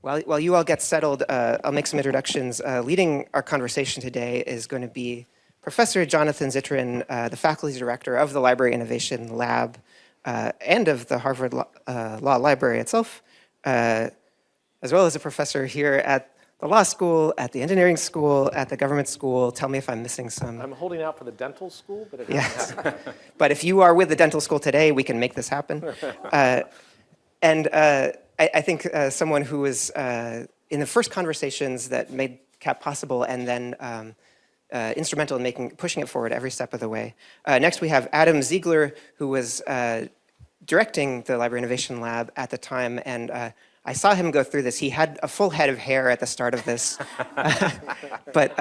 While you all get settled, I'll make some introductions. Leading our conversation today is going to be Professor Jonathan Zittrain, the faculty director of the Library Innovation Lab and of the Harvard Law Library itself, as well as a professor here at the law school, at the engineering school, at the government school. Tell me if I'm missing some. I'm holding out for the dental school, but it yes. But if you are with the dental school today, we can make this happen. I think someone who was in the first conversations that made CAP possible and then instrumental in pushing it forward every step of the way. Next, we have Adam Ziegler, who was directing the Library Innovation Lab at the time, and I saw him go through this. He had a full head of hair at the start of this, but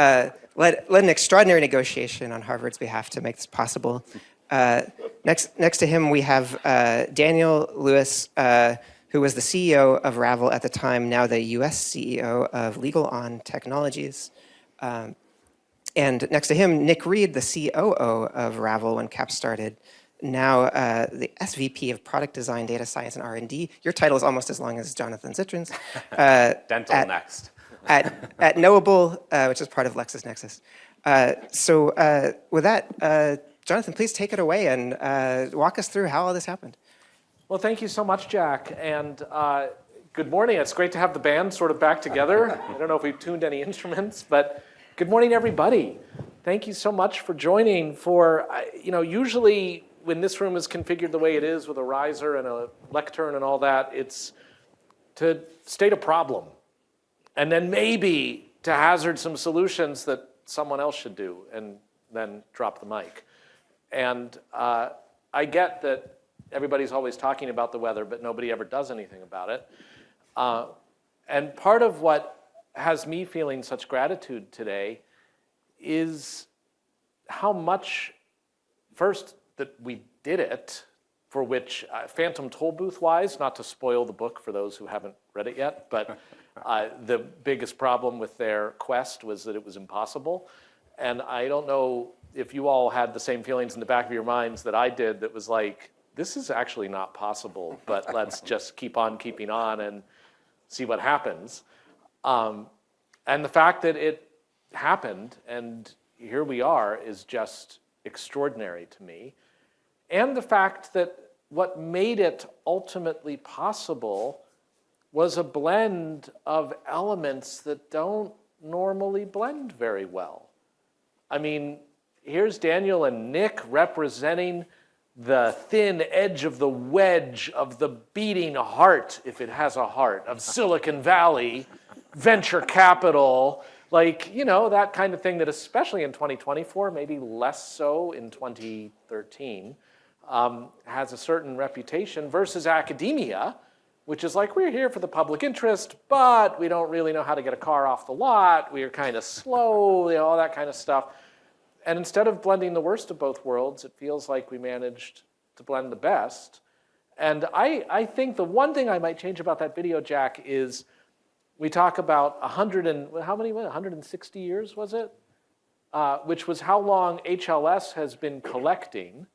led an extraordinary negotiation on Harvard's behalf to make this possible. Next to him, we have Daniel Lewis, who was the CEO of Ravel at the time, now the US CEO of LegalOn Technologies. And next to him, Nik Reed, the COO of Ravel when CAP started, now the SVP of Product Design, Data Science, and R&D. Your title is almost as long as Jonathan Zittrain's. Dental next. at Knowable, which is part of LexisNexis. So with that, Jonathan, please take it away and walk us through how all this happened. Well, thank you so much, Jack. And good morning. It's great to have the band sort of back together. I don't know if we've tuned any instruments, but good morning, everybody. Thank you so much for joining. Usually when this room is configured the way it is with a riser and a lectern and all that, it's to state a problem and then maybe to hazard some solutions that someone else should do and then drop the mic. And I get that everybody's always talking about the weather, but nobody ever does anything about it. And part of what has me feeling such gratitude today is how much, first, that we did it, for which Phantom Tollbooth-wise, not to spoil the book for those who haven't read it yet, but the biggest problem with their quest was that it was impossible. And I don't know if you all had the same feelings in the back of your minds that I did, that was like, this is actually not possible, but let's just keep on keeping on and see what happens. And the fact that it happened, and here we are, is just extraordinary to me. And the fact that what made it ultimately possible was a blend of elements that don't normally blend very well. I mean, here's Daniel and Nik representing the thin edge of the wedge of the beating heart, if it has a heart, of Silicon Valley, venture capital, that kind of thing that especially in 2024, maybe less so in 2013, has a certain reputation versus academia, which is like, we're here for the public interest, but we don't really know how to get a car off the lot. We are kind of slow, all that kind of stuff. And instead of blending the worst of both worlds, it feels like we managed to blend the best. And I think the one thing I might change about that video, Jack, is we talk about 160 years, was it? Which was how long HLS has been collecting,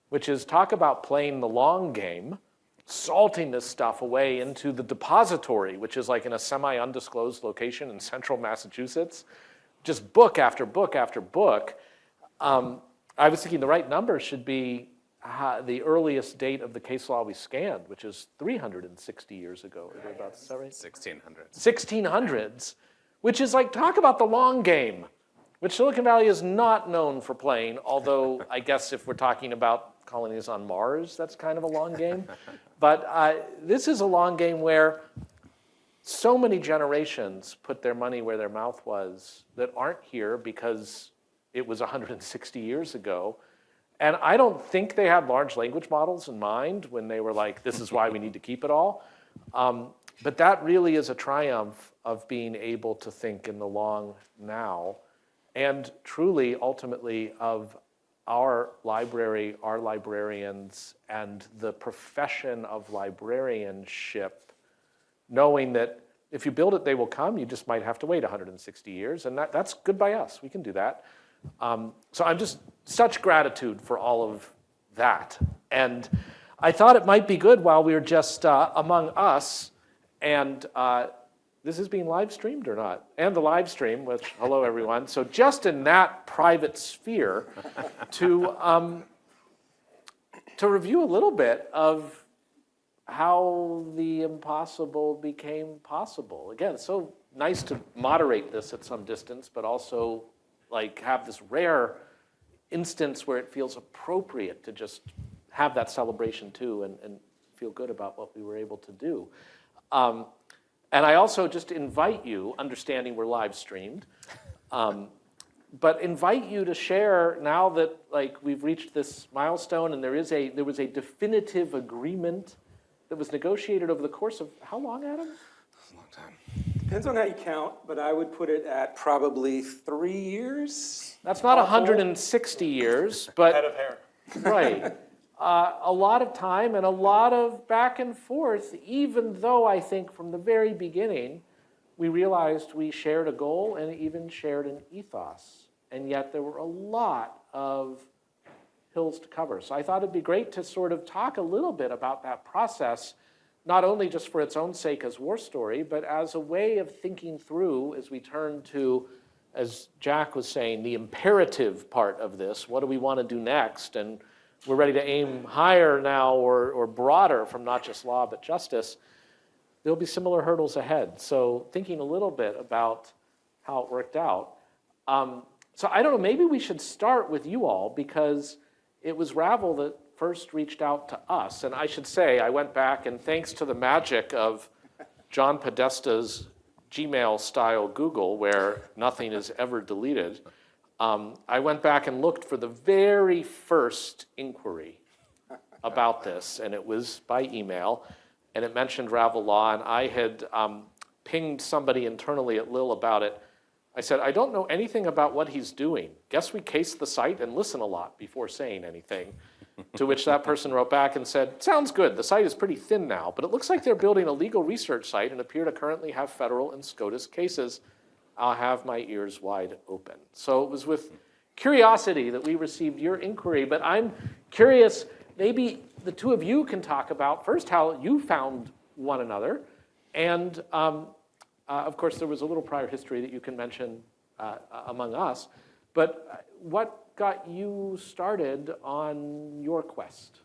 which is talk about playing the long game, salting this stuff away into the depository, which is like in a semi-undisclosed location in central Massachusetts, just book after book after book. I was thinking the right number should be the earliest date of the case law we scanned, which is 360 years ago. Is that right? 1600s. 1600s, which is like, talk about the long game, which Silicon Valley is not known for playing, although I guess if we're talking about colonies on Mars, that's kind of a long game. But this is a long game where so many generations put their money where their mouth was that aren't here because it was 160 years ago. And I don't think they had large language models in mind when they were like, this is why we need to keep it all. But that really is a triumph of being able to think in the long now, and truly, ultimately, of our library, our librarians, and the profession of librarianship, knowing that if you build it, they will come. You just might have to wait 160 years, and that's good by us. We can do that. So I'm just such gratitude for all of that. And I thought it might be good while we were just among us and this is being live streamed or not? And the live stream, which, hello everyone. So just in that private sphere, to review a little bit of how the impossible became possible. Again, it's so nice to moderate this at some distance, but also like have this rare instance where it feels appropriate to just have that celebration too and feel good about what we were able to do. And I also just invite you, understanding we're live streamed, but invite you to share now that like we've reached this milestone and there was a definitive agreement that was negotiated over the course of how long, Adam? That's a long time. Depends on how you count, but I would put it at probably 3 years. That's not 160 years, but Head of hair. right. A lot of time and a lot of back and forth, even though I think from the very beginning, we realized we shared a goal and even shared an ethos. And yet there were a lot of hills to cover. So I thought it'd be great to sort of talk a little bit about that process, not only just for its own sake as war story, but as a way of thinking through as we turn to, as Jack was saying, the imperative part of this. What do we want to do next? And we're ready to aim higher now or broader from not just law but justice. There'll be similar hurdles ahead. So thinking a little bit about how it worked out. So I don't know, maybe we should start with you all because it was Ravel that first reached out to us. And I should say, I went back and thanks to the magic of John Podesta's Gmail-style Google, where nothing is ever deleted, I went back and looked for the very first inquiry about this, and it was by email, and it mentioned Ravel Law, and I had pinged somebody internally at Lil about it. I said, I don't know anything about what he's doing. Guess we case the site and listen a lot before saying anything. To which that person wrote back and said, sounds good, the site is pretty thin now, but it looks like they're building a legal research site and appear to currently have federal and SCOTUS cases. I'll have my ears wide open. So it was with curiosity that we received your inquiry, but I'm curious, maybe the two of you can talk about first how you found one another, and of course there was a little prior history that you can mention among us, but what got you started on your quest?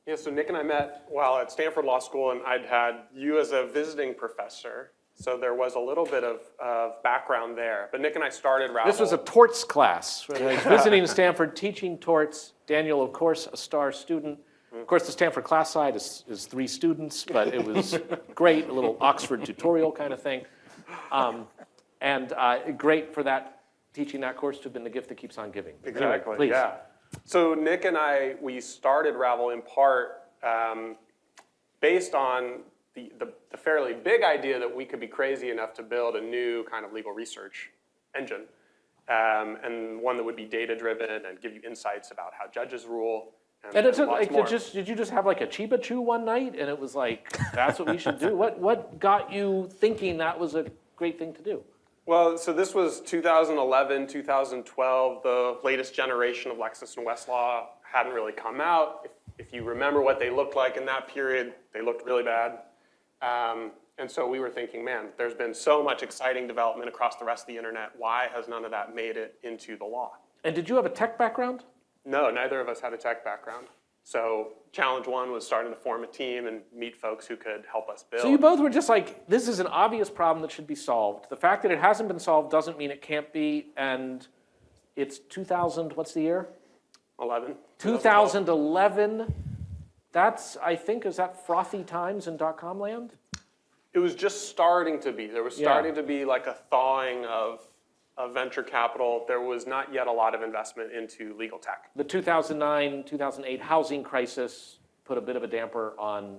Yeah, so Nick and I met while at Stanford Law School, and I'd had you as a visiting professor. So there was a little bit of background there. But Nick and I started Ravel. This was a torts class. Right? I was visiting Stanford, teaching torts. Daniel, of course, a star student. Of course, the Stanford class side is 3 students, but it was great, a little Oxford tutorial kind of thing. And great for that, teaching that course to have been the gift that keeps on giving. Exactly, anyway, yeah. So Nick and I, we started Ravel in part based on the fairly big idea that we could be crazy enough to build a new kind of legal research engine, and one that would be data-driven and give you insights about how judges rule. And it's like, did you just have like a Chiba Chew one night, and it was like, that's what we should do? What got you thinking that was a great thing to do? Well, so this was 2011, 2012. The latest generation of Lexis and Westlaw hadn't really come out. If you remember what they looked like in that period, they looked really bad. And so we were thinking, man, there's been so much exciting development across the rest of the internet. Why has none of that made it into the law? And did you have a tech background? No, neither of us had a tech background. So challenge one was starting to form a team and meet folks who could help us build. So you both were just like, this is an obvious problem that should be solved. The fact that it hasn't been solved doesn't mean it can't be, and it's 2000, what's the year? 11. 2011. That's, I think, is that frothy times in .com land? It was just starting to be. There was starting to be like a thawing of venture capital. There was not yet a lot of investment into legal tech. The 2009, 2008 housing crisis put a bit of a damper on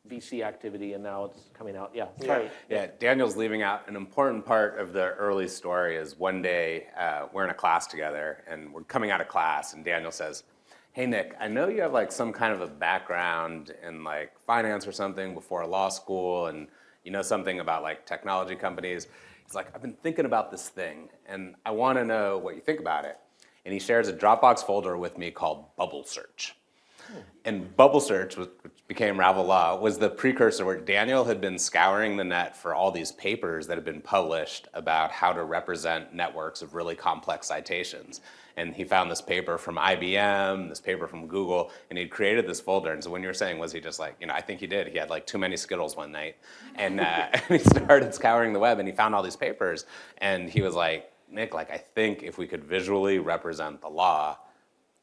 VC activity, and now it's coming out. Yeah, sorry. Yeah, Daniel's leaving out an important part of the early story is one day we're in a class together, and we're coming out of class, and Daniel says, hey, Nick, I know you have like some kind of a background in like finance or something before law school, and you know something about like technology companies. He's like, I've been thinking about this thing, and I want to know what you think about it. And he shares a Dropbox folder with me called Bubble Search. And Bubble Search, which became Ravel Law was the precursor where Daniel had been scouring the net for all these papers that had been published about how to represent networks of really complex citations. And he found this paper from IBM, this paper from Google, and he'd created this folder. And so when you were saying, was he just like, I think he did. He had like too many Skittles one night. And he started scouring the web and he found all these papers. And he was like, Nik, I think if we could visually represent the law,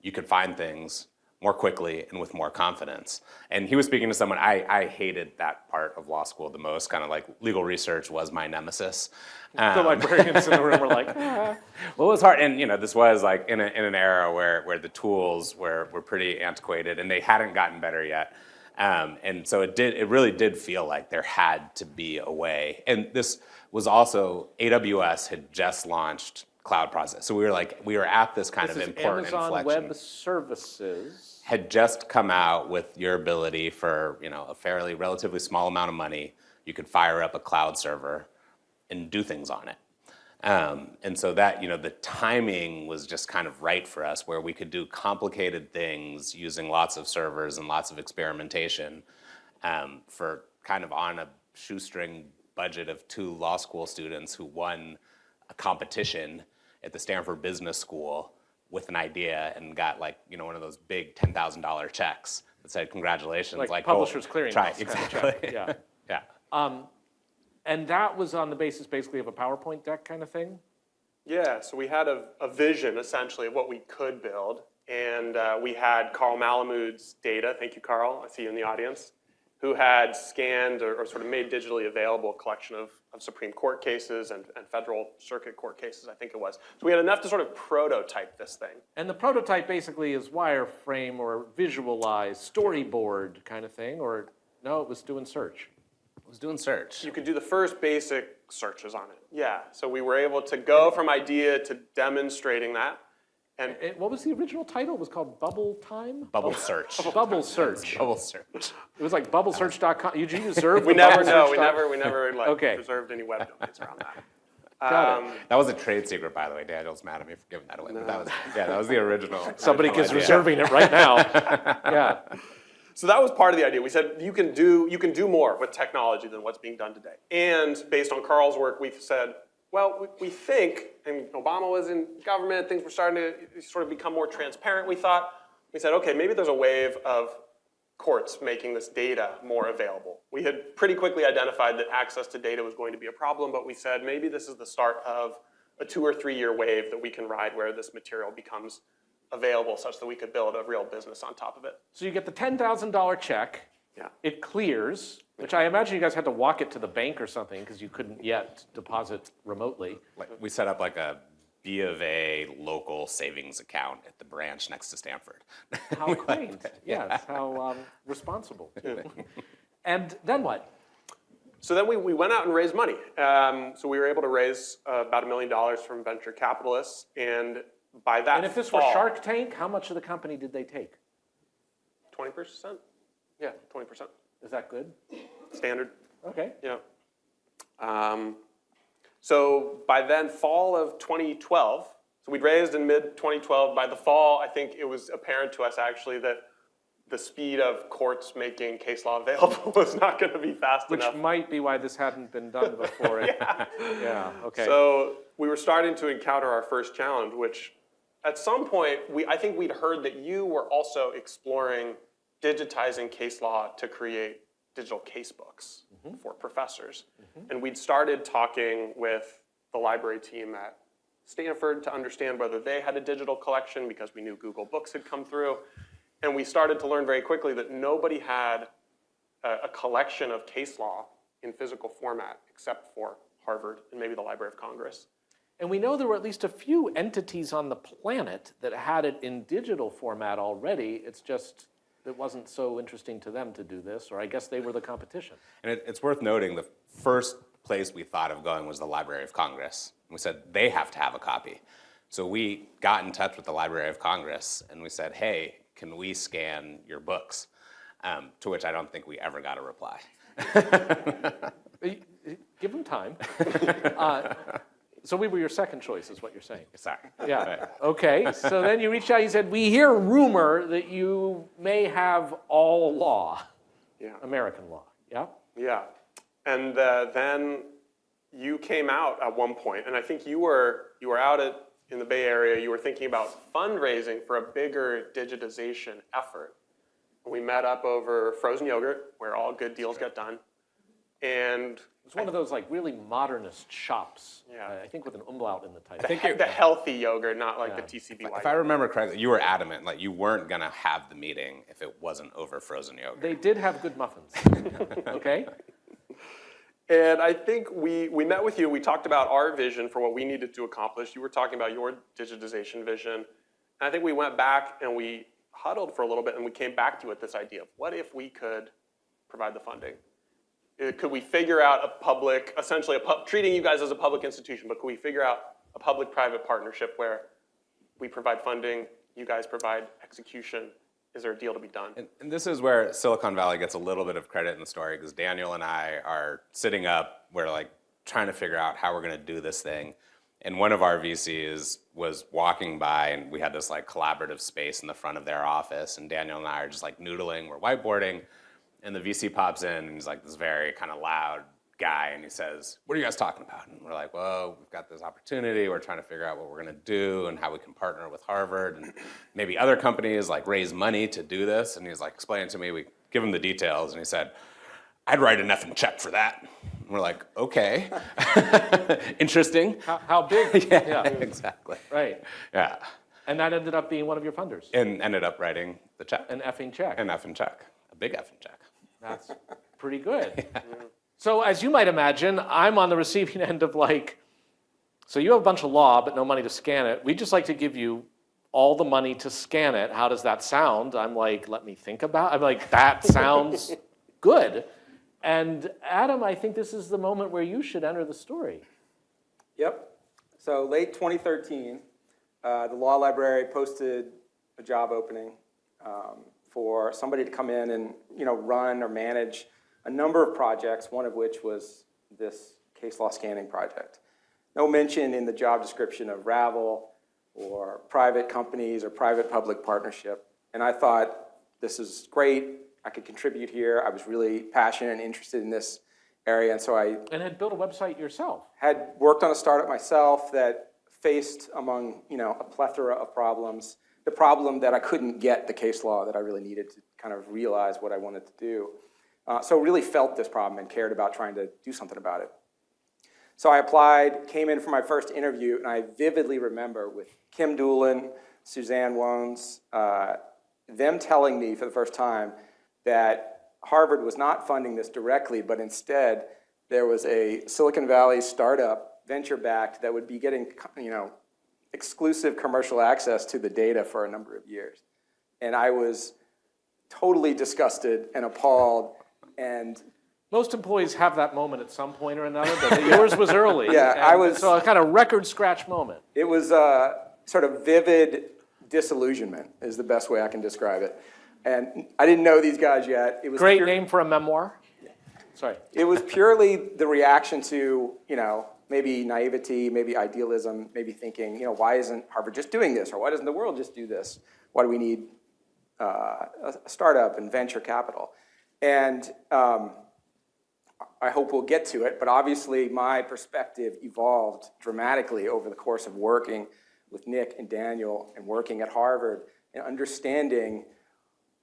you could find things more quickly and with more confidence. And he was speaking to someone, I hated that part of law school the most, kind of like legal research was my nemesis. The librarians in the room were like, Well, it was hard, and this was like in an era where the tools were pretty antiquated and they hadn't gotten better yet. And so it really did feel like there had to be a way. And this was also, AWS had just launched cloud process. So we were at this kind of important Amazon inflection. Web Services Had just come out with your ability for a fairly relatively small amount of money, you could fire up a cloud server and do things on it. And so that the timing was just kind of right for us, where we could do complicated things using lots of servers and lots of experimentation for kind of on a shoestring budget of 2 law school students who won a competition at the Stanford Business School with an idea and got one of those big $10,000 checks that said congratulations, like Publishers Clearinghouse try kind of exactly. check. Yeah. Yeah. And that was on the basis basically of a PowerPoint deck kind of thing? Yeah, so we had a vision essentially of what we could build. And we had Carl Malamud's data, thank you, Carl, I see you in the audience, who had scanned or sort of made digitally available a collection of Supreme Court cases and Federal Circuit Court cases, I think it was. So we had enough to sort of prototype this thing. And the prototype basically is wireframe or visualize, storyboard kind of thing, or no, it was doing search? I was doing search. You could do the first basic searches on it. Yeah, so we were able to go from idea to demonstrating that. And What was the original title? It was called Bubble Time? Bubble search. Bubble Search. Bubble search. It was like bubblesearch.com. You reserved we the never bubblesearch.com? we never Okay. preserved any web domains around that. Got it. That was a trade secret, by the way. Daniel's mad at me for giving that away. But that was the original. Somebody is idea. reserving it right now. Yeah. So that was part of the idea. We said you can do more with technology than what's being done today. And based on Carl's work, we said, well, we think, and Obama was in government, things were starting to sort of become more transparent, we thought. We said, okay, maybe there's a wave of courts making this data more available. We had pretty quickly identified that access to data was going to be a problem, but we said maybe this is the start of a 2 or 3 year wave that we can ride where this material becomes available such that we could build a real business on top of it. So you get the $10,000 check. Yeah. It clears, which I imagine you guys had to walk it to the bank or something because you couldn't yet deposit remotely. We set up like a B of A local savings account at the branch next to Stanford. How quaint. Yes, how responsible. And then what? So then we went out and raised money. So we were able to raise about $1 million from venture capitalists, and by that And if this were fall, Shark Tank, how much of the company did they take? 20%? Yeah, 20%. Is that good? Standard. Okay. Yeah. So by then, fall of 2012, so we'd raised in mid-2012. By the fall, I think it was apparent to us actually that the speed of courts making case law available was not going to be fast Which enough. might be why this hadn't been done before. Yeah, okay. So we were starting to encounter our first challenge, which at some point, I think we'd heard that you were also exploring digitizing case law to create digital case books for professors. And we'd started talking with the library team at Stanford to understand whether they had a digital collection because we knew Google Books had come through. And we started to learn very quickly that nobody had a collection of case law in physical format except for Harvard and maybe the Library of Congress. And we know there were at least a few entities on the planet that had it in digital format already. It's just it wasn't so interesting to them to do this, or I guess they were the competition. And it's worth noting the first place we thought of going was the Library of Congress. We said they have to have a copy. So we got in touch with the Library of Congress and we said, hey, can we scan your books? To which I don't think we ever got a reply. Give them time. So we were your second choice, is what you're saying. Sorry. Yeah. Okay. So then you reached out. You said, "We hear rumor that you may have all law." Yeah. American law, yeah? Yeah. And then you came out at one point, and I think you were out in the Bay Area. You were thinking about fundraising for a bigger digitization effort. We met up over frozen yogurt, where all good deals get done. And It's one of those like really modernist shops. Yeah. I think with an umlaut in the title. the healthy yogurt, not like the TCB If white. I remember correctly, you were adamant, like you weren't gonna have the meeting if it wasn't over frozen yogurt. They did have good muffins, okay? And I think we met with you. We talked about our vision for what we needed to accomplish. You were talking about your digitization vision. And I think we went back and we huddled for a little bit, and we came back to you with this idea of what if we could provide the funding? Could we figure out a public, essentially treating you guys as a public institution, but could we figure out a public-private partnership where we provide funding, you guys provide execution? Is there a deal to be done? And this is where Silicon Valley gets a little bit of credit in the story, because Daniel and I are sitting up, we're like trying to figure out how we're gonna do this thing. And one of our VCs was walking by, and we had this like collaborative space in the front of their office, and Daniel and I are just like noodling, we're whiteboarding, and the VC pops in, and he's like this very kind of loud guy, and he says, "What are you guys talking about?" And we're like, "Well, we've got this opportunity. We're trying to figure out what we're gonna do and how we can partner with Harvard and maybe other companies like raise money to do this." And he's like explaining to me, we give him the details, and he said, "I'd write an effing check for that." And we're like, "Okay, interesting." How big? Yeah, exactly. Right. Yeah, And that ended up being one of your funders, and ended up writing the check, an effing check. an effing check, a big effing check. That's pretty good. So as you might imagine, I'm on the receiving end of like, so you have a bunch of law, but no money to scan it. We'd just like to give you all the money to scan it. How does that sound? I'm like, let me think about it. I'm like, that sounds good. And Adam, I think this is the moment where you should enter the story. Yep. So late 2013, the law library posted a job opening for somebody to come in and run or manage a number of projects, one of which was this case law scanning project. No mention in the job description of Ravel or private companies or private-public partnership. And I thought, this is great. I could contribute here. I was really passionate and interested in this area. And so I And had built a website yourself. had worked on a startup myself that faced among a plethora of problems, the problem that I couldn't get the case law that I really needed to kind of realize what I wanted to do. So really felt this problem and cared about trying to do something about it. So I applied, came in for my first interview, and I vividly remember with Kim Doolin, Suzanne Wones, them telling me for the first time that Harvard was not funding this directly, but instead there was a Silicon Valley startup, venture-backed, that would be getting exclusive commercial access to the data for a number of years. And I was totally disgusted and appalled. And Most employees have that moment at some point or another, but yours was early. Yeah, And I was- So a kind of record scratch moment. it was a sort of vivid disillusionment is the best way I can describe it. And I didn't know these guys yet. It was Great name for a memoir. Sorry. It was purely the reaction to, maybe naivety, maybe idealism, maybe thinking, why isn't Harvard just doing this? Or why doesn't the world just do this? Why do we need a startup and venture capital? And I hope we'll get to it, but obviously my perspective evolved dramatically over the course of working with Nik and Daniel and working at Harvard and understanding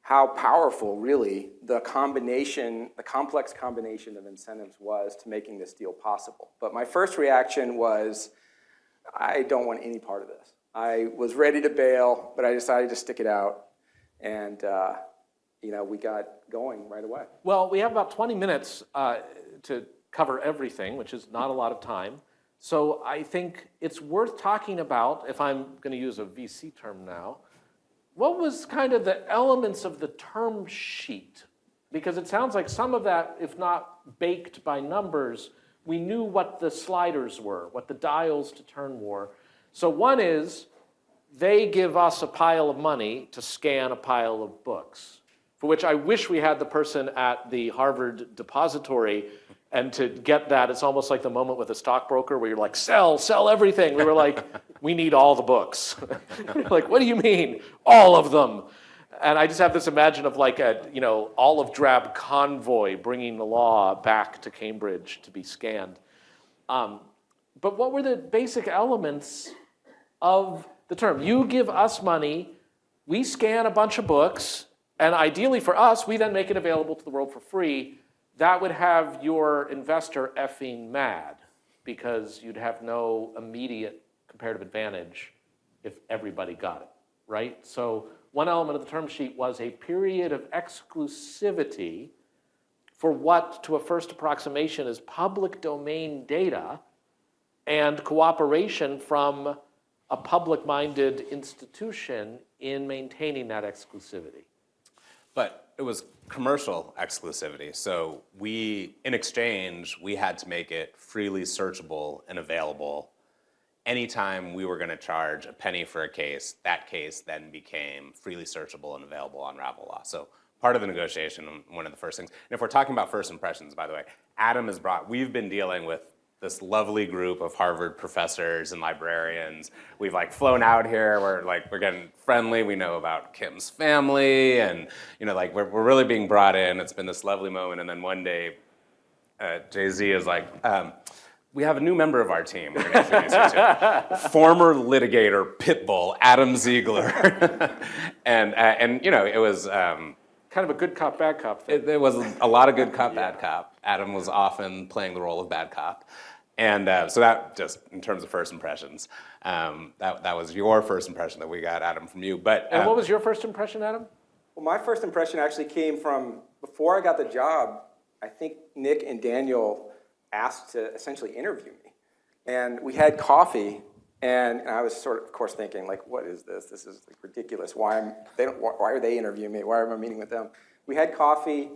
how powerful, really, the complex combination of incentives was to making this deal possible. But my first reaction was, I don't want any part of this. I was ready to bail, but I decided to stick it out, and we got going right away. Well, we have about 20 minutes to cover everything, which is not a lot of time. So I think it's worth talking about, if I'm going to use a VC term now, what was kind of the elements of the term sheet? Because it sounds like some of that, if not baked by numbers, we knew what the sliders were, what the dials to turn were. So one is, they give us a pile of money to scan a pile of books, for which I wish we had the person at the Harvard depository. And to get that, it's almost like the moment with a stockbroker where you're like, sell everything. We were like, we need all the books. Like, what do you mean? All of them. And I just have this imagine of like a, olive drab convoy bringing the law back to Cambridge to be scanned. But what were the basic elements of the term? You give us money, we scan a bunch of books, and ideally for us, we then make it available to the world for free. That would have your investor effing mad because you'd have no immediate comparative advantage if everybody got it, right? So one element of the term sheet was a period of exclusivity for what, to a first approximation, is public domain data and cooperation from a public-minded institution in maintaining that exclusivity. But it was commercial exclusivity. So in exchange, we had to make it freely searchable and available. Anytime we were going to charge a penny for a case, that case then became freely searchable and available on Ravel Law. So part of the negotiation, one of the first things, and if we're talking about first impressions, by the way, we've been dealing with this lovely group of Harvard professors and librarians. We've flown out here. We're getting friendly. We know about Kim's family, and we're really being brought in. It's been this lovely moment. And then one day, Jay-Z is like, we have a new member of our team we're going to introduce you to. Former litigator Pitbull, Adam Ziegler, and it was. Kind of a good cop, bad cop thing. There was a lot of good cop, bad cop. Adam was often playing the role of bad cop. And so that, just in terms of first impressions, that was your first impression that we got, Adam, from you. And what was your first impression, Adam? Well, my first impression actually came from, before I got the job, I think Nik and Daniel asked to essentially interview me. And we had coffee, and I was of course, thinking, what is this? This is ridiculous. Why are they interviewing me? Why am I meeting with them? We had coffee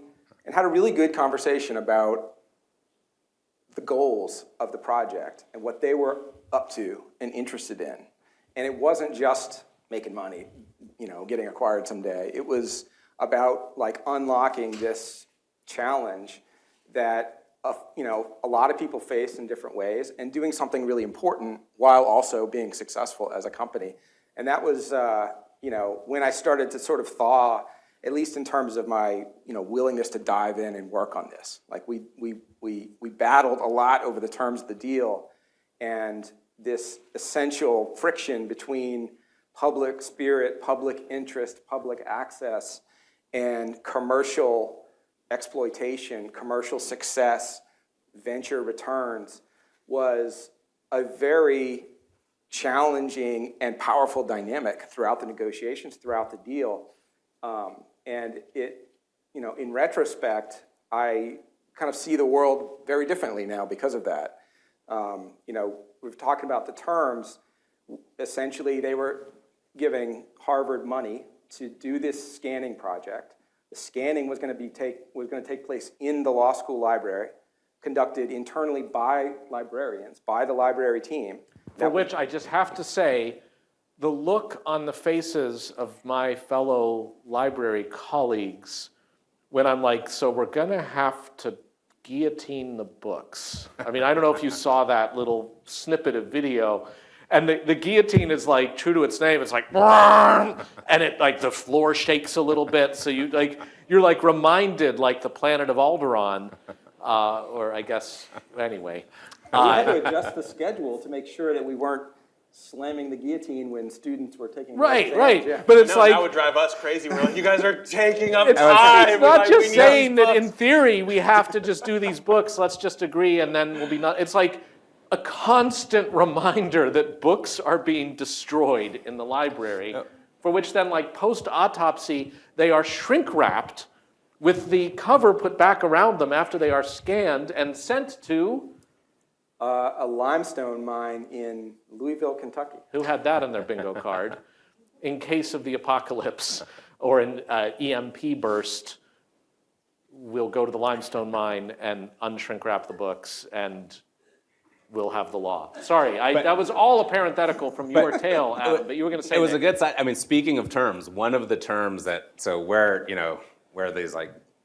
and had a really good conversation about the goals of the project and what they were up to and interested in. And it wasn't just making money, getting acquired someday. It was about unlocking this challenge that a lot of people face in different ways, and doing something really important while also being successful as a company. And that was, when I started to sort of thaw, at least in terms of my, willingness to dive in and work on this. We battled a lot over the terms of the deal, and this essential friction between public spirit, public interest, public access, and commercial exploitation, commercial success, venture returns, was a very challenging and powerful dynamic throughout the negotiations, throughout the deal. And it, in retrospect, I kind of see the world very differently now because of that. We've talked about the terms. Essentially, they were giving Harvard money to do this scanning project. The scanning was going to take place in the law school library, conducted internally by librarians, by the library team. For which I just have to say, the look on the faces of my fellow library colleagues when I'm like, so we're going to have to guillotine the books. I mean, I don't know if you saw that little snippet of video. And the guillotine is true to its name. It's and it the floor shakes a little bit. So you're reminded the planet of Alderaan, or I guess anyway. We had to adjust the schedule to make sure that we weren't slamming the guillotine when students were taking right. Yeah. But it's that would drive us crazy. We're you guys are taking up time. It's not just saying that in theory we have to just do these books. Let's just agree, and then we'll be not. It's a constant reminder that books are being destroyed in the library, for which then, post-autopsy, they are shrink-wrapped with the cover put back around them after they are scanned and sent to... a limestone mine in Louisville, Kentucky. Who had that on their bingo card? In case of the apocalypse or an EMP burst, we'll go to the limestone mine and unshrink-wrap the books and... we'll have the law. Sorry, that was all a parenthetical from your tale, Adam, but you were going to say... It was a good side. I mean, speaking of terms, one of the terms that, so we're these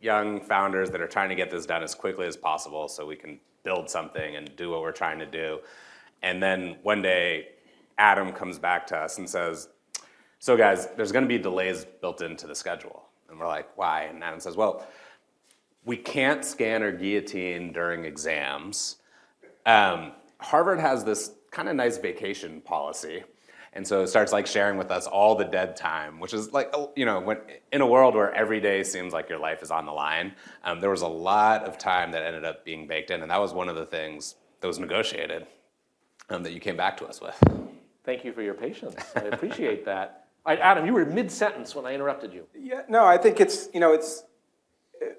young founders that are trying to get this done as quickly as possible so we can build something and do what we're trying to do. And then one day, Adam comes back to us and says, so guys, there's going to be delays built into the schedule. And we're like, why? And Adam says, well, we can't scan or guillotine during exams. Harvard has this kind of nice vacation policy. And so it starts like sharing with us all the dead time, which is like, when, in a world where every day seems like your life is on the line, there was a lot of time that ended up being baked in. And that was one of the things that was negotiated that you came back to us with. Thank you for your patience. I appreciate that. All right, Adam, you were mid-sentence when I interrupted you. Yeah, no, I think it's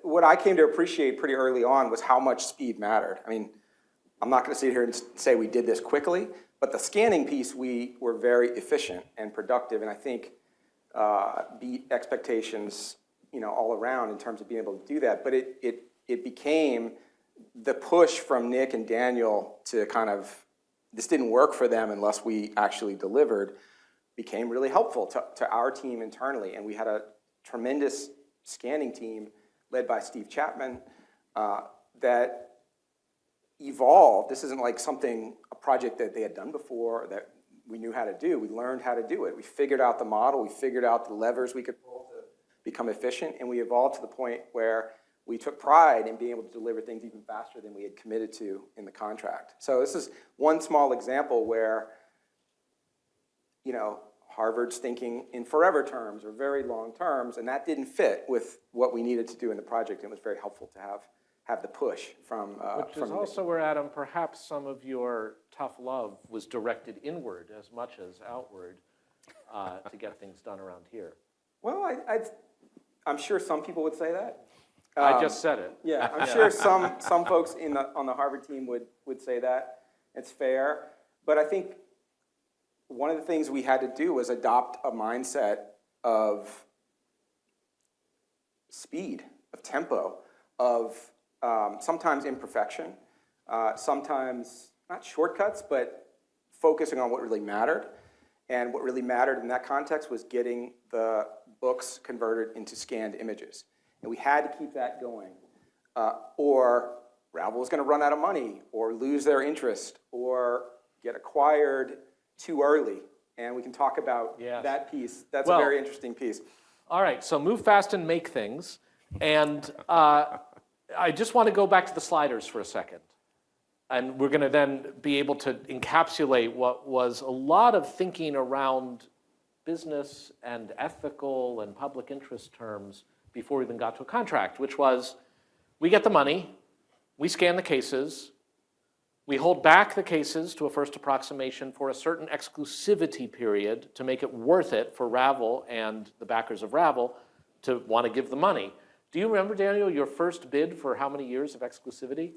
what I came to appreciate pretty early on was how much speed mattered. I mean, I'm not going to sit here and say we did this quickly, but the scanning piece, we were very efficient and productive, and I think beat expectations, all around in terms of being able to do that. But it became the push from Nik and Daniel to kind of, this didn't work for them unless we actually delivered, became really helpful to our team internally. And we had a tremendous scanning team led by Steve Chapman that evolved. This isn't like a project that they had done before or that we knew how to do. We learned how to do it. We figured out the model. We figured out the levers we could pull to become efficient. And we evolved to the point where we took pride in being able to deliver things even faster than we had committed to in the contract. So this is one small example where, Harvard's thinking in forever terms or very long terms, and that didn't fit with what we needed to do in the project. It was very helpful to have the push from Which is also where, Adam, perhaps some of your tough love was directed inward as much as outward to get things done around here. Well, I'm sure some people would say that. I just said it. Yeah, I'm sure some folks on the Harvard team would say that. It's fair. But I think one of the things we had to do was adopt a mindset of speed, of tempo, of sometimes imperfection, sometimes not shortcuts, but focusing on what really mattered. And what really mattered in that context was getting the books converted into scanned images. And we had to keep that going, or Ravel was going to run out of money, or lose their interest, or get acquired too early. And we can talk about that piece. That's a very interesting piece. All right, so move fast and make things. And I just want to go back to the sliders for a second. And we're going to then be able to encapsulate what was a lot of thinking around business and ethical and public interest terms before we even got to a contract, which was, we get the money, we scan the cases, we hold back the cases to a first approximation for a certain exclusivity period to make it worth it for Ravel and the backers of Ravel to want to give the money. Do you remember, Daniel, your first bid for how many years of exclusivity?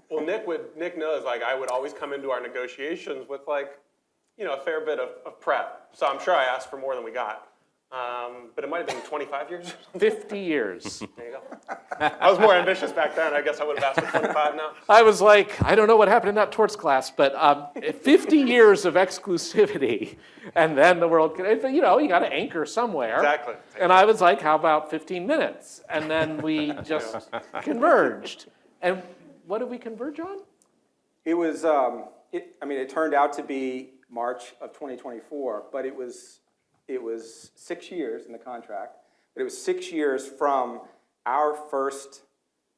Well, Nik knows, I would always come into our negotiations with a fair bit of prep. So I'm sure I asked for more than we got. But it might have been 25 years. 50 years. There you go. I was more ambitious back then. I guess I would have asked for 25 now. I was like, I don't know what happened in that torts class, but 50 years of exclusivity, and then the world, you got to anchor somewhere. Exactly. And I was like, how about 15 minutes? And then we just converged. And what did we converge on? It was, it turned out to be March of 2024, but it was 6 years in the contract, but it was 6 years from our first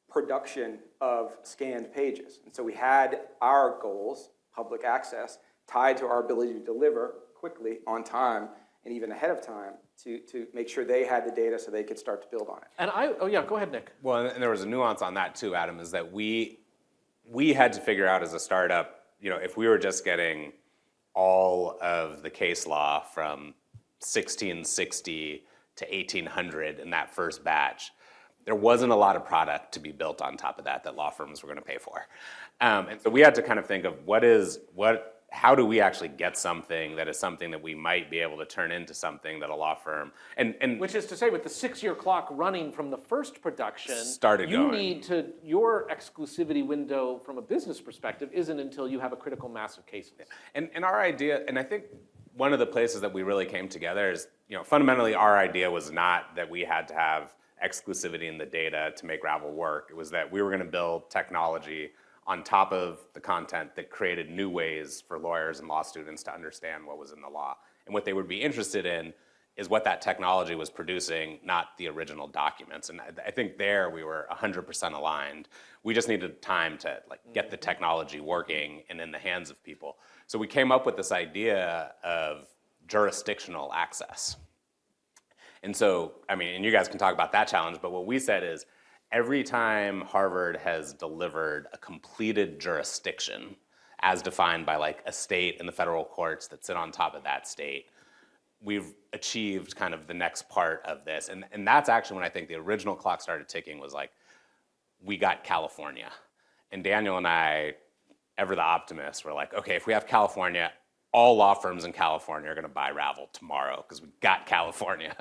production of scanned pages. And so we had our goals, public access, tied to our ability to deliver quickly, on time, and even ahead of time to make sure they had the data so they could start to build on it. And go ahead, Nik. Well, and there was a nuance on that too, Adam, is that we had to figure out as a startup, if we were just getting all of the case law from 1660 to 1800 in that first batch, there wasn't a lot of product to be built on top of that law firms were going to pay for. And so we had to kind of think of how do we actually get something that is something that we might be able to turn into something that a law firm, and which is to say, with the 6-year clock running from the first production, started going. Your exclusivity window from a business perspective isn't until you have a critical mass of cases. And our idea, and I think one of the places that we really came together is, fundamentally our idea was not that we had to have exclusivity in the data to make Ravel work. It was that we were going to build technology on top of the content that created new ways for lawyers and law students to understand what was in the law. And what they would be interested in is what that technology was producing, not the original documents. And I think there we were 100% aligned. We just needed time to get the technology working and in the hands of people. So we came up with this idea of jurisdictional access. And so, I mean, and you guys can talk about that challenge, but what we said is every time Harvard has delivered a completed jurisdiction as defined by a state and the federal courts that sit on top of that state, we've achieved kind of the next part of this. And that's actually when I think the original clock started ticking was we got California. And Daniel and I, ever the optimists, were like, okay, if we have California, all law firms in California are gonna buy Ravel tomorrow because we got California.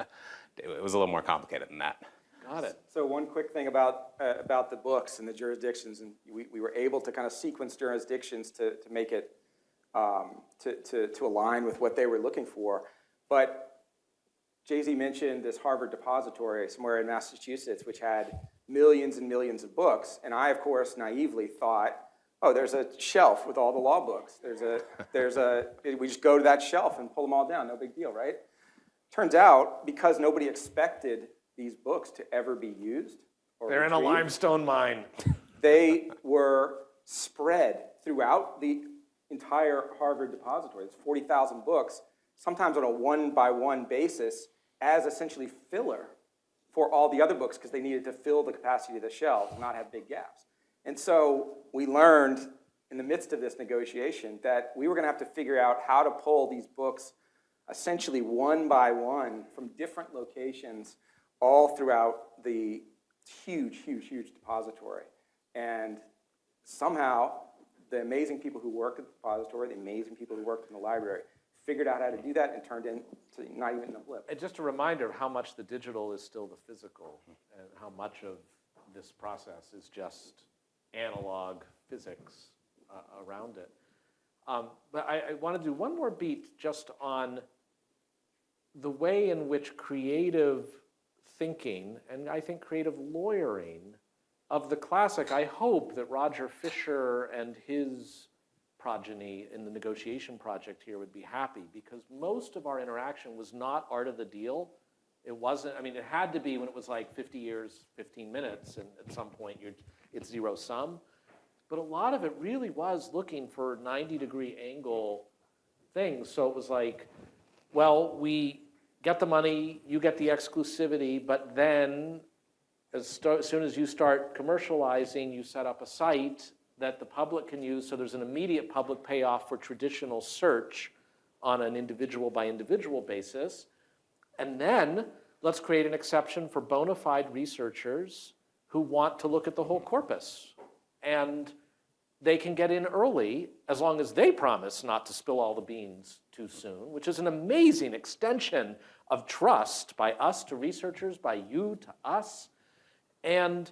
It was a little more complicated than that. Got it. So one quick thing about the books and the jurisdictions, and we were able to kind of sequence jurisdictions to make it, to align with what they were looking for. But Jay-Z mentioned this Harvard depository somewhere in Massachusetts, which had millions and millions of books. And I, of course, naively thought, oh, there's a shelf with all the law books. We just go to that shelf and pull them all down, no big deal, right? Turns out, because nobody expected these books to ever be used or They're in a retrieved, limestone mine. they were spread throughout the entire Harvard depository. It's 40,000 books, sometimes on a one-by-one basis, as essentially filler for all the other books because they needed to fill the capacity of the shelves and not have big gaps. And so we learned in the midst of this negotiation that we were going to have to figure out how to pull these books essentially one by one from different locations all throughout the huge, huge, huge depository. And somehow the amazing people who worked at the depository, the amazing people who worked in the library, figured out how to do that and turned into not even a blip. And just a reminder of how much the digital is still the physical and how much of this process is just analog physics around it. But I want to do one more beat just on the way in which creative thinking, and I think creative lawyering of the classic, I hope that Roger Fisher and his progeny in the negotiation project here would be happy, because most of our interaction was not art of the deal. It wasn't, I mean, it had to be when it was 50 years, 15 minutes, and at some point it's zero sum. But a lot of it really was looking for 90-degree angle things. So it was well, we get the money, you get the exclusivity, but then as soon as you start commercializing, you set up a site that the public can use, so there's an immediate public payoff for traditional search on an individual by individual basis. And then let's create an exception for bona fide researchers who want to look at the whole corpus. And they can get in early as long as they promise not to spill all the beans too soon, which is an amazing extension of trust by us to researchers, by you to us. And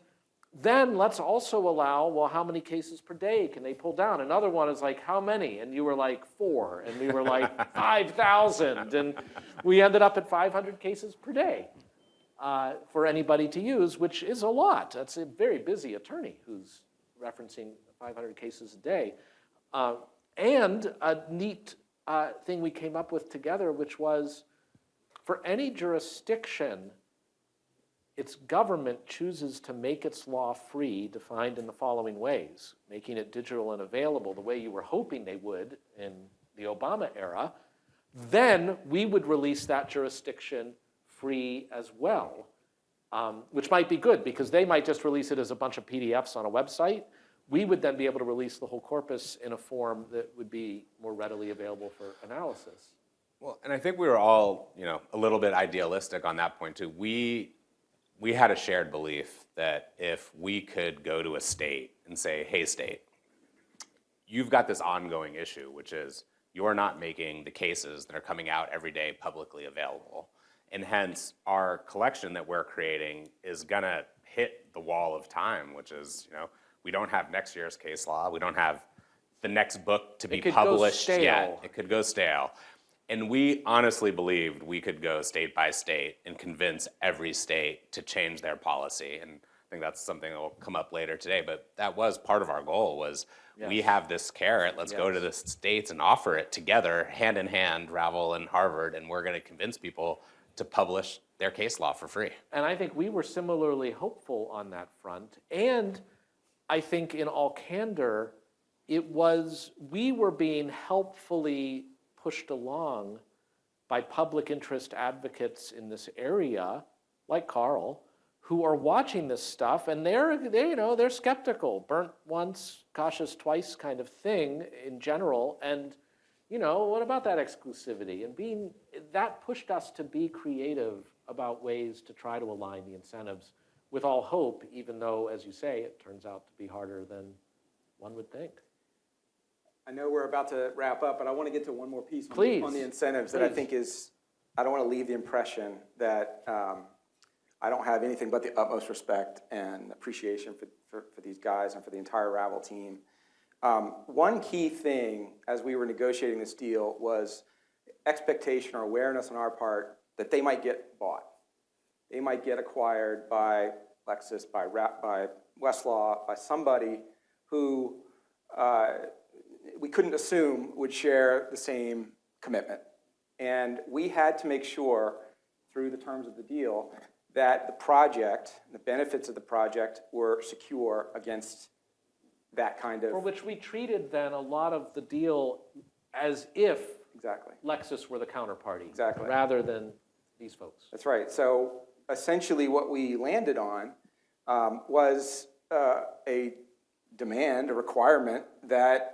then let's also allow, well, how many cases per day can they pull down? Another one is how many? And you were 4, and we were 5,000. And we ended up at 500 cases per day for anybody to use, which is a lot. That's a very busy attorney who's referencing 500 cases a day. And a neat thing we came up with together, which was for any jurisdiction, its government chooses to make its law free, defined in the following ways: making it digital and available the way you were hoping they would in the Obama era, then we would release that jurisdiction free as well, which might be good because they might just release it as a bunch of PDFs on a website. We would then be able to release the whole corpus in a form that would be more readily available for analysis. Well, and I think we were all, a little bit idealistic on that point too. We had a shared belief that if we could go to a state and say, hey, state, you've got this ongoing issue, which is you're not making the cases that are coming out every day publicly available. And hence, our collection that we're creating is going to hit the wall of time, which is, we don't have next year's case law. We don't have the next book to be published yet. It could go stale. And we honestly believed we could go state by state and convince every state to change their policy. And I think that's something that will come up later today, but that was part of our goal was we have this carrot, let's go to the states and offer it together, hand in hand, Ravel and Harvard, and we're going to convince people to publish their case law for free. And I think we were similarly hopeful on that front. And I think in all candor, we were being helpfly pushed along by public interest advocates in this area, like Carl, who are watching this stuff, and they're skeptical, burnt once, cautious twice kind of thing in general. And what about that exclusivity? And that pushed us to be creative about ways to try to align the incentives with all hope, even though, as you say, it turns out to be harder than one would think. I know we're about to wrap up, but I want to get to one more piece on the incentives that I think I don't want to leave the impression that I don't have anything but the utmost respect and appreciation for these guys and for the entire Ravel team. One key thing as we were negotiating this deal was expectation or awareness on our part that they might get bought. They might get acquired by Lexis, by Westlaw, by somebody who we couldn't assume would share the same commitment. And we had to make sure, through the terms of the deal, that the project, the benefits of the project were secure against that kind of... For which we treated then a lot of the deal as if Lexis were the counterparty, rather than these folks. That's right. So essentially what we landed on was a demand, a requirement that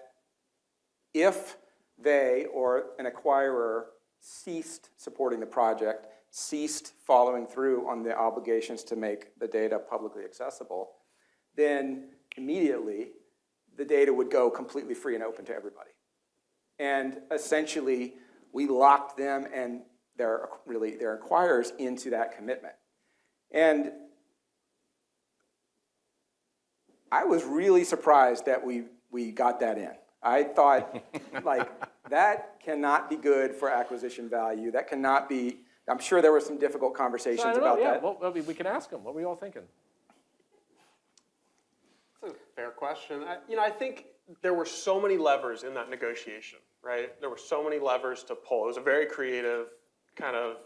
if they or an acquirer ceased supporting the project, ceased following through on the obligations to make the data publicly accessible, then immediately the data would go completely free and open to everybody. And essentially, we locked them and their acquirers into that commitment. And I was really surprised that we got that in. I thought, that cannot be good for acquisition value. That cannot be, I'm sure there were some difficult conversations about that. Well, we can ask them. What were you all thinking? That's a fair question. I think there were so many levers in that negotiation, right? There were so many levers to pull. It was a very creative kind of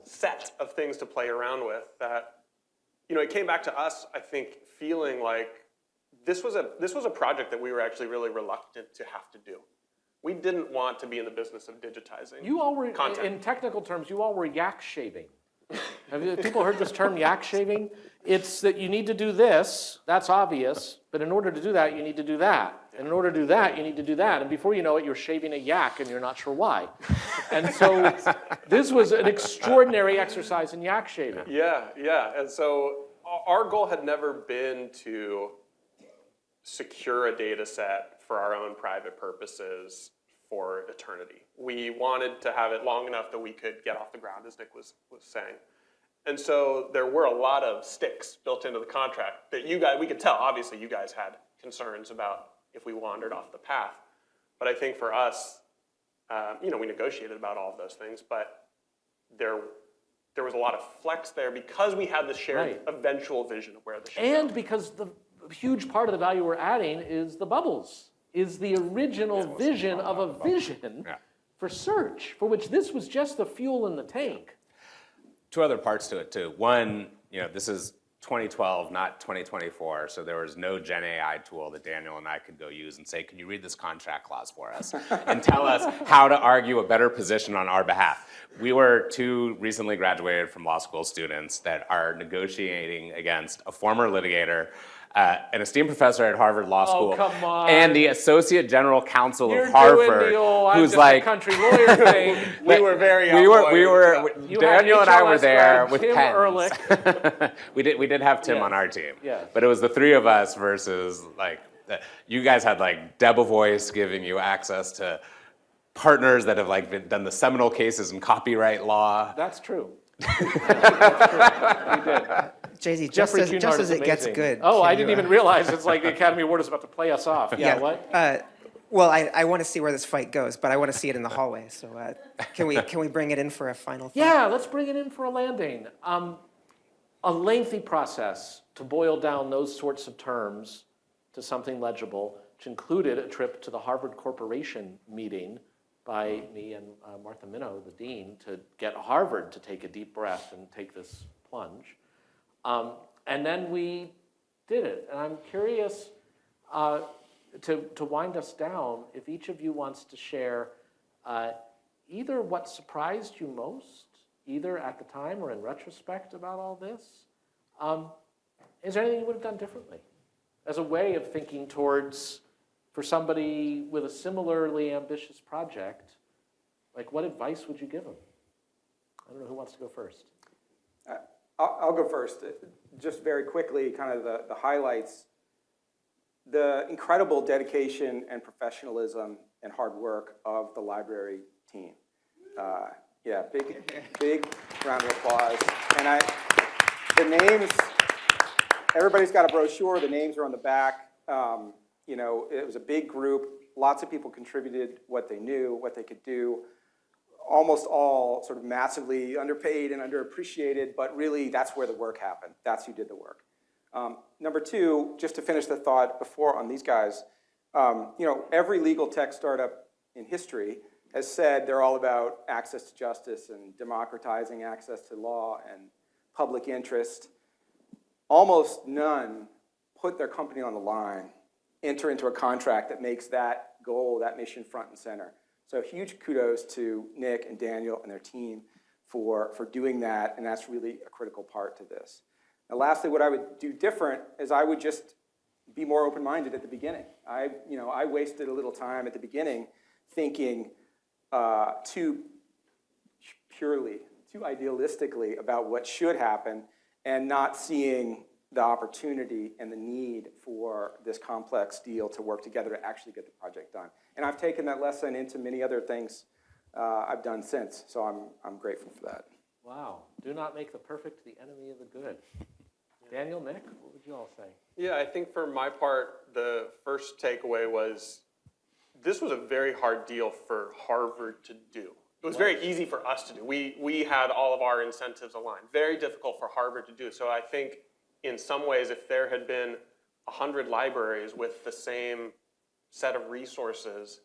set of things to play around with that, it came back to us, I think, feeling like this was a project that we were actually really reluctant to have to do. We didn't want to be in the business of digitizing You all were, content. in technical terms, you all were yak shaving. Have people heard this term, yak shaving? It's that you need to do this, that's obvious, but in order to do that, you need to do that. And in order to do that, you need to do that. And before you know it, you're shaving a yak and you're not sure why. And so this was an extraordinary exercise in yak shaving. Yeah. And so our goal had never been to secure a data set for our own private purposes for eternity. We wanted to have it long enough that we could get off the ground, as Nik was saying. And so there were a lot of sticks built into the contract that we could tell, obviously you guys had concerns about if we wandered off the path. But I think for us, we negotiated about all of those things, but there was a lot of flex there because we had the shared eventual vision of where the should go. And because the huge part of the value we're adding is the bubbles, is the original vision of a vision for search, for which this was just the fuel in the tank. Two other parts to it too. One, this is 2012, not 2024, so there was no Gen AI tool that Daniel and I could go use and say, can you read this contract clause for us and tell us how to argue a better position on our behalf? We were two recently graduated from law school students that are negotiating against a former litigator, an esteemed professor at Harvard Law School, come on. and the Associate General Counsel You're of Harvard, doing the old, who's I'm like just a country lawyer thing. we were very Daniel and I were there with Tim pens. Ehrlich. we did have Tim on our team, Yes. but it was the three of us versus you guys had Debevoise giving you access to partners that have done the seminal cases in copyright law. That's true. JZ, just Jeffrey as Cunard is it gets amazing. good. Oh, can I you, didn't even realize it's like the Academy Award is about to play us off. Yeah, what? Well, I want to see where this fight goes, but I want to see it in the hallway. So can we bring it in for a final thought? Yeah, let's bring it in for a landing. A lengthy process to boil down those sorts of terms to something legible, which included a trip to the Harvard Corporation meeting by me and Martha Minow, the dean, to get Harvard to take a deep breath and take this plunge. And then we did it. And I'm curious to wind us down, if each of you wants to share either what surprised you most, either at the time or in retrospect about all this. Is there anything you would have done differently as a way of thinking towards, for somebody with a similarly ambitious project, like what advice would you give them? I don't know who wants to go first. I'll go first. Just very quickly, kind of the highlights. The incredible dedication and professionalism and hard work of the library team. Yeah, big round of applause. And the names, everybody's got a brochure. The names are on the back. You know, it was a big group. Lots of people contributed what they knew, what they could do. Almost all sort of massively underpaid and underappreciated, but really that's where the work happened. That's who did the work. Number two, just to finish the thought before on these guys, you know, every legal tech startup in history has said they're all about access to justice and democratizing access to law and public interest. Almost none put their company on the line, enter into a contract that makes that goal, that mission front and center. So huge kudos to Nik and Daniel and their team for doing that, and that's really a critical part to this. And lastly, what I would do different is I would just be more open-minded at the beginning. I wasted a little time at the beginning thinking too idealistically about what should happen and not seeing the opportunity and the need for this complex deal to work together to actually get the project done. And I've taken that lesson into many other things I've done since, so I'm grateful for that. Wow. Do not make the perfect the enemy of the good. Daniel, Nik, what would you all say? Yeah, I think for my part, the first takeaway was this was a very hard deal for Harvard to do. It was very easy for us to do. We had all of our incentives aligned. Very difficult for Harvard to do. So I think in some ways, if there had been 100 libraries with the same set of resources,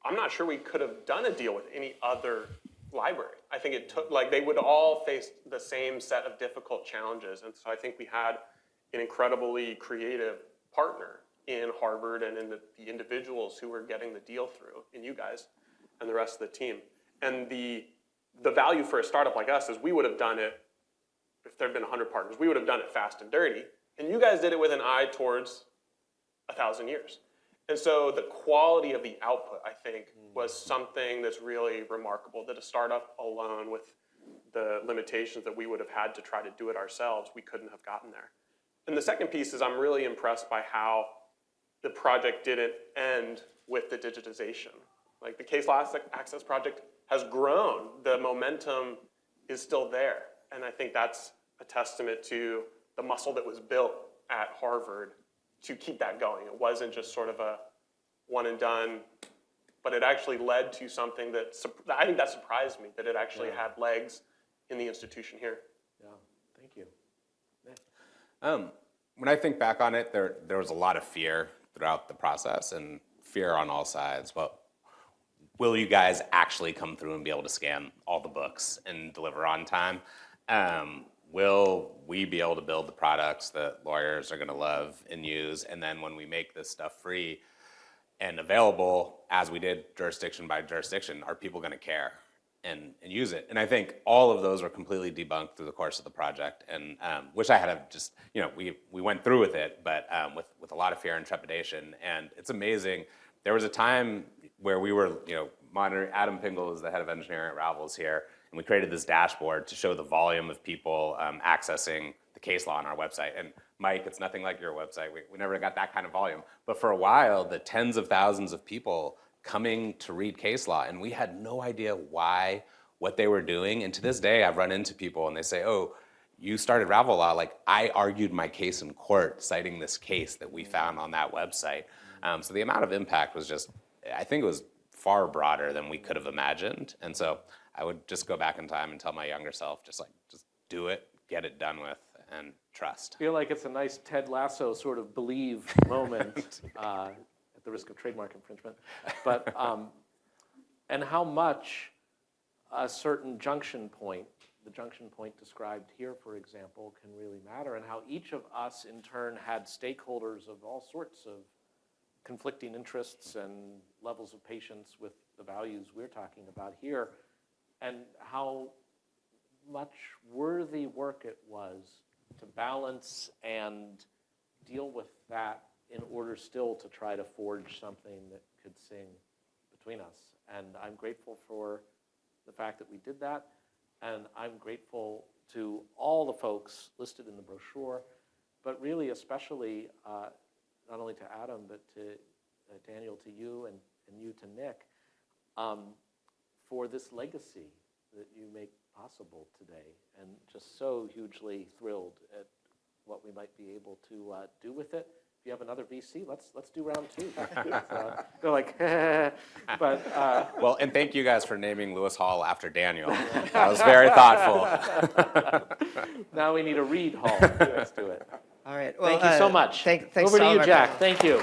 I'm not sure we could have done a deal with any other library. I think it took, like, they would all face the same set of difficult challenges. And so I think we had an incredibly creative partner in Harvard and in the individuals who were getting the deal through, in you guys and the rest of the team. And the value for a startup like us is we would have done it, if there had been 100 partners, we would have done it fast and dirty. And you guys did it with an eye towards 1,000 years. And so the quality of the output, I think, was something that's really remarkable, that a startup alone with the limitations that we would have had to try to do it ourselves, we couldn't have gotten there. And the second piece is I'm really impressed by how the project didn't end with the digitization. Like, the Caselaw Access Project has grown. The momentum is still there. And I think that's a testament to the muscle that was built at Harvard to keep that going. It wasn't just sort of a one and done, but it actually led to something that, I think that surprised me, that it actually had legs in the institution here. Yeah, thank you. When I think back on it, there was a lot of fear throughout the process, and fear on all sides. Well, will you guys actually come through and be able to scan all the books and deliver on time? Will we be able to build the products that lawyers are going to love and use? And then when we make this stuff free and available, as we did jurisdiction by jurisdiction, are people going to care and use it? And I think all of those were completely debunked through the course of the project. And wish I had have just, we went through with it, but with a lot of fear and trepidation. And it's amazing. There was a time where we were, monitoring. Adam Pingle is the head of engineering at Ravel's here, and we created this dashboard to show the volume of people accessing the case law on our website. And Mike, it's nothing like your website. We never got that kind of volume. But for a while, the tens of thousands of people coming to read case law, and we had no idea why, what they were doing. And to this day, I've run into people and they say, oh, you started Ravel Law. Like, I argued my case in court citing this case that we found on that website. So the amount of impact was just, I think it was far broader than we could have imagined. And so I would just go back in time and tell my younger self, just do it, get it done with. and trust. I feel like it's a nice Ted Lasso sort of believe moment at the risk of trademark infringement. But, and how much a certain junction point, the junction point described here, for example, can really matter, and how each of us in turn had stakeholders of all sorts of conflicting interests and levels of patience with the values we're talking about here, and how much worthy work it was to balance and deal with that in order still to try to forge something that could sing between us. And I'm grateful for the fact that we did that, and I'm grateful to all the folks listed in the brochure, but really especially not only to Adam, but to Daniel, to you, and you to Nik, for this legacy that you make possible today, and just so hugely thrilled at what we might be able to do with it. If you have another VC, let's do round two. They're like, but. Well, and thank you guys for naming Lewis Hall after Daniel. That was very thoughtful. Now we need a Reed Hall. Let's do it. All right. Well, Thank you so much. Thanks Over to all to you, of our Jack. panel. Thank you.